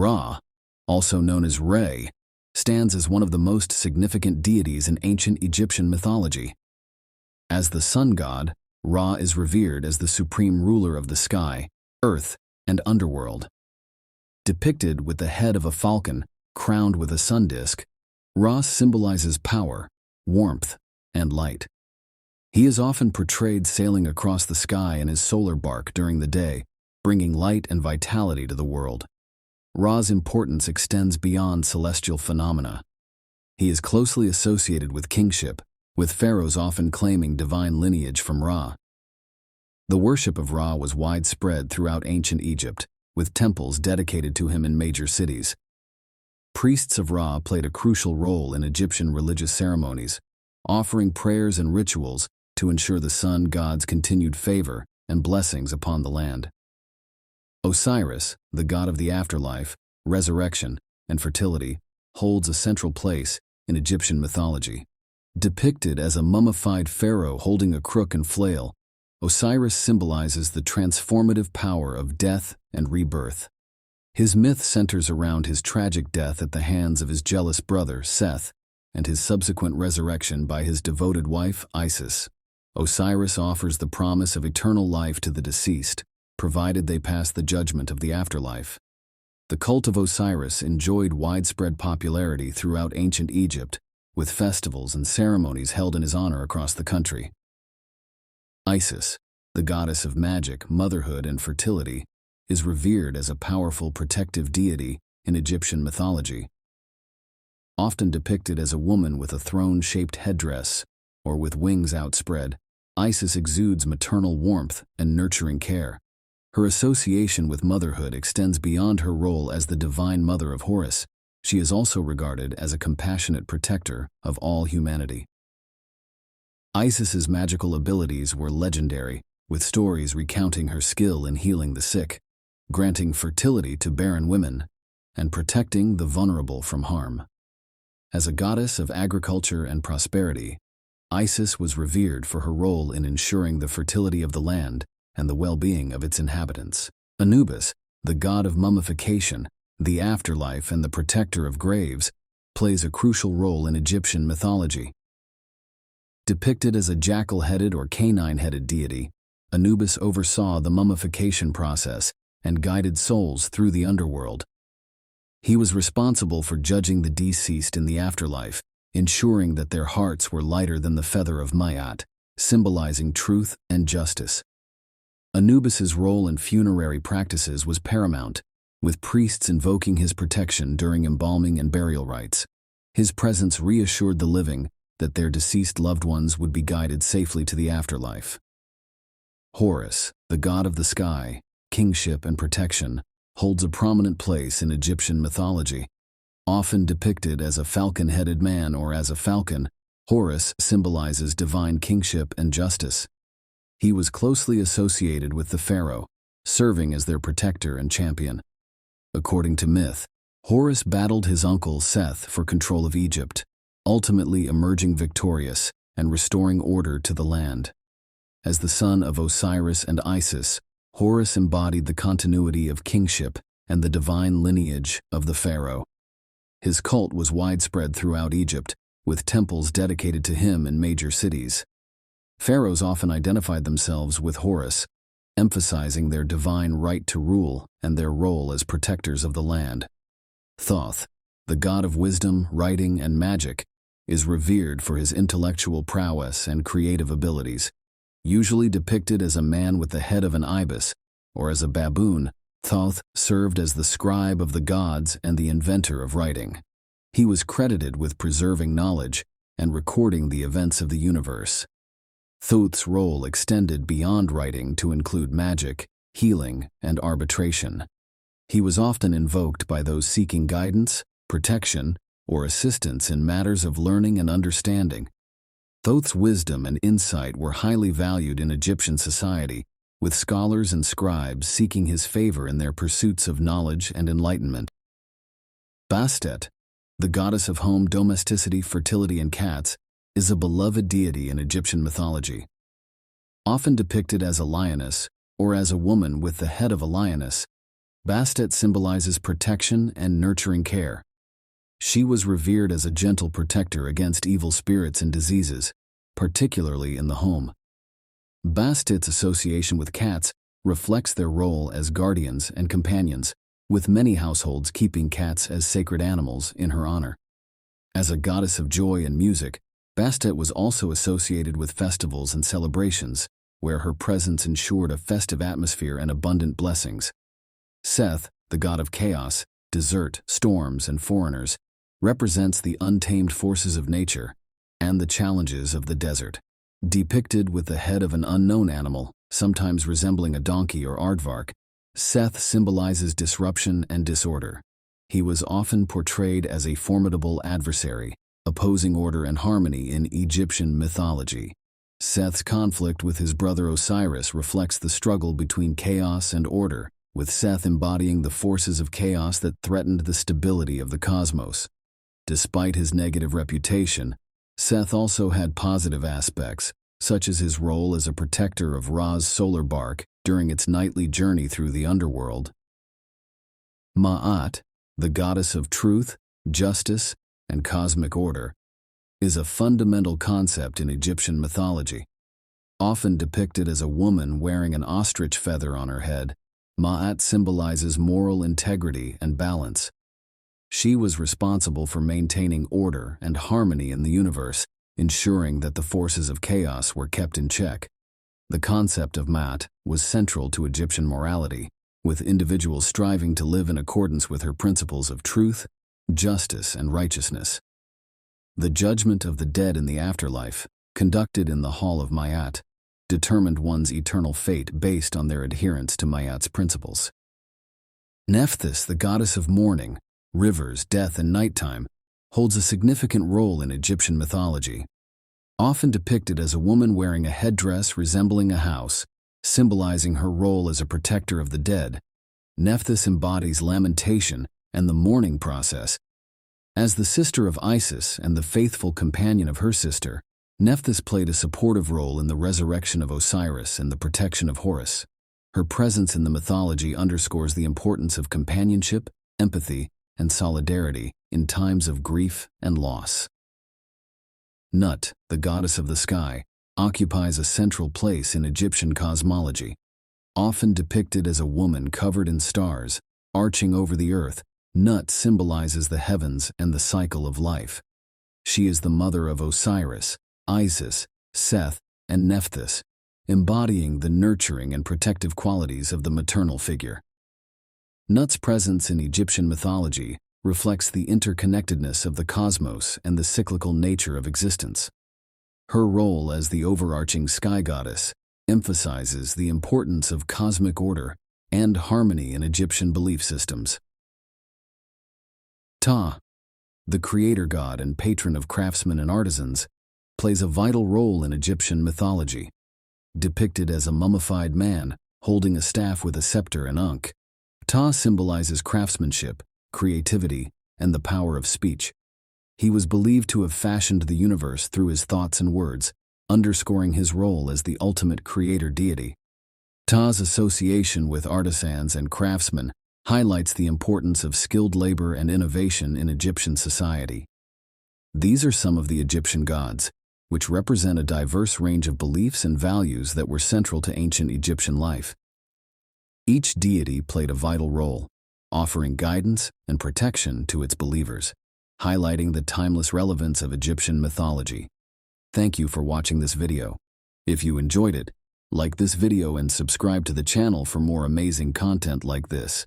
Ra, also known as Re, stands as one of the most significant deities in ancient Egyptian mythology. As the sun god, Ra is revered as the supreme ruler of the sky, earth, and underworld. Depicted with the head of a falcon crowned with a sun disk, Ra symbolizes power, warmth, and light. He is often portrayed sailing across the sky in his solar bark during the day, bringing light and vitality to the world. Ra's importance extends beyond celestial phenomena. He is closely associated with kingship, with pharaohs often claiming divine lineage from Ra. The worship of Ra was widespread throughout ancient Egypt, with temples dedicated to him in major cities. Priests of Ra played a crucial role in Egyptian religious ceremonies, offering prayers and rituals to ensure the sun god's continued favor and blessings upon the land. Osiris, the god of the afterlife, resurrection, and fertility, holds a central place in Egyptian mythology. Depicted as a mummified pharaoh holding a crook and flail, Osiris symbolizes the transformative power of death and rebirth. His myth centers around his tragic death at the hands of his jealous brother, Seth, and his subsequent resurrection by his devoted wife, Isis. Osiris offers the promise of eternal life to the deceased, provided they pass the judgment of the afterlife. The cult of Osiris enjoyed widespread popularity throughout ancient Egypt, with festivals and ceremonies held in his honor across the country. Isis, the goddess of magic, motherhood, and fertility, is revered as a powerful protective deity in Egyptian mythology. Often depicted as a woman with a throne-shaped headdress or with wings outspread, Isis exudes maternal warmth and nurturing care. Her association with motherhood extends beyond her role as the divine mother of Horus. She is also regarded as a compassionate protector of all humanity. Isis's magical abilities were legendary, with stories recounting her skill in healing the sick, granting fertility to barren women, and protecting the vulnerable from harm. As a goddess of agriculture and prosperity, Isis was revered for her role in ensuring the fertility of the land and the well-being of its inhabitants. Anubis, the god of mummification, the afterlife, and the protector of graves, plays a crucial role in Egyptian mythology. Depicted as a jackal-headed or canine-headed deity, Anubis oversaw the mummification process and guided souls through the underworld. He was responsible for judging the deceased in the afterlife, ensuring that their hearts were lighter than the feather of Mayat, symbolizing truth and justice. Anubis's role in funerary practices was paramount, with priests invoking his protection during embalming and burial rites. His presence reassured the living that their deceased loved ones would be guided safely to the afterlife. Horus, the god of the sky, kingship, and protection, holds a prominent place in Egyptian mythology. Often depicted as a falcon-headed man or as a falcon, Horus symbolizes divine kingship and justice. He was closely associated with the pharaoh, serving as their protector and champion. According to myth, Horus battled his uncle Seth for control of Egypt, ultimately emerging victorious and restoring order to the land. As the son of Osiris and Isis, Horus embodied the continuity of kingship and the divine lineage of the pharaoh. His cult was widespread throughout Egypt, with temples dedicated to him in major cities. Pharaohs often identified themselves with Horus, emphasizing their divine right to rule and their role as protectors of the land. Thoth, the god of wisdom, writing, and magic, is revered for his intellectual prowess and creative abilities. Usually depicted as a man with the head of an ibis or as a baboon, Thoth served as the scribe of the gods and the inventor of writing. He was credited with preserving knowledge and recording the events of the universe. Thoth's role extended beyond writing to include magic, healing, and arbitration. He was often invoked by those seeking guidance, protection, or assistance in matters of learning and understanding. Thoth's wisdom and insight were highly valued in Egyptian society, with scholars and scribes seeking his favor in their pursuits of knowledge and enlightenment. Bastet, the goddess of home domesticity, fertility, and cats, is a beloved deity in Egyptian mythology. Often depicted as a lioness or as a woman with the head of a lioness, Bastet symbolizes protection and nurturing care. She was revered as a gentle protector against evil spirits and diseases, particularly in the home. Bastet's association with cats reflects their role as guardians and companions, with many households keeping cats as sacred animals in her honor. As a goddess of joy and music, Bastet was also associated with festivals and celebrations, where her presence ensured a festive atmosphere and abundant blessings. Seth, the god of chaos, desert, storms, and foreigners, represents the untamed forces of nature and the challenges of the desert. Depicted with the head of an unknown animal, sometimes resembling a donkey or aardvark, Seth symbolizes disruption and disorder. He was often portrayed as a formidable adversary, opposing order and harmony in Egyptian mythology. Seth's conflict with his brother Osiris reflects the struggle between chaos and order, with Seth embodying the forces of chaos that threatened the stability of the cosmos. Despite his negative reputation, Seth also had positive aspects, such as his role as a protector of Ra's solar bark during its nightly journey through the underworld. Ma'at, the goddess of truth, justice, and cosmic order, is a fundamental concept in Egyptian mythology. Often depicted as a woman wearing an ostrich feather on her head, Ma'at symbolizes moral integrity and balance. She was responsible for maintaining order and harmony in the universe, ensuring that the forces of chaos were kept in check. The concept of Ma'at was central to Egyptian morality, with individuals striving to live in accordance with her principles of truth, justice, and righteousness. The judgment of the dead in the afterlife, conducted in the Hall of Ma'at, determined one's eternal fate based on their adherence to Ma'at's principles. Nephthys, the goddess of mourning, rivers, death, and nighttime, holds a significant role in Egyptian mythology. Often depicted as a woman wearing a headdress resembling a house, symbolizing her role as a protector of the dead, Nephthys embodies lamentation and the mourning process. As the sister of Isis and the faithful companion of her sister, Nephthys played a supportive role in the resurrection of Osiris and the protection of Horus. Her presence in the mythology underscores the importance of companionship, empathy, and solidarity in times of grief and loss. Nut, the goddess of the sky, occupies a central place in Egyptian cosmology. Often depicted as a woman covered in stars, arching over the earth, Nut symbolizes the heavens and the cycle of life. She is the mother of Osiris, Isis, Seth, and Nephthys, embodying the nurturing and protective qualities of the maternal figure. Nut's presence in Egyptian mythology reflects the interconnectedness of the cosmos and the cyclical nature of existence. Her role as the overarching sky goddess emphasizes the importance of cosmic order and harmony in Egyptian belief systems. Ptah, the creator god and patron of craftsmen and artisans, plays a vital role in Egyptian mythology. Depicted as a mummified man holding a staff with a scepter and ankh, Ptah symbolizes craftsmanship, creativity, and the power of speech. He was believed to have fashioned the universe through his thoughts and words, underscoring his role as the ultimate creator deity. Ptah's association with artisans and craftsmen highlights the importance of skilled labor and innovation in Egyptian society. These are some of the Egyptian gods, which represent a diverse range of beliefs and values that were central to ancient Egyptian life. Each deity played a vital role, offering guidance and protection to its believers, highlighting the timeless relevance of Egyptian mythology. Thank you for watching this video. If you enjoyed it, like this video and subscribe to the channel for more amazing content like this.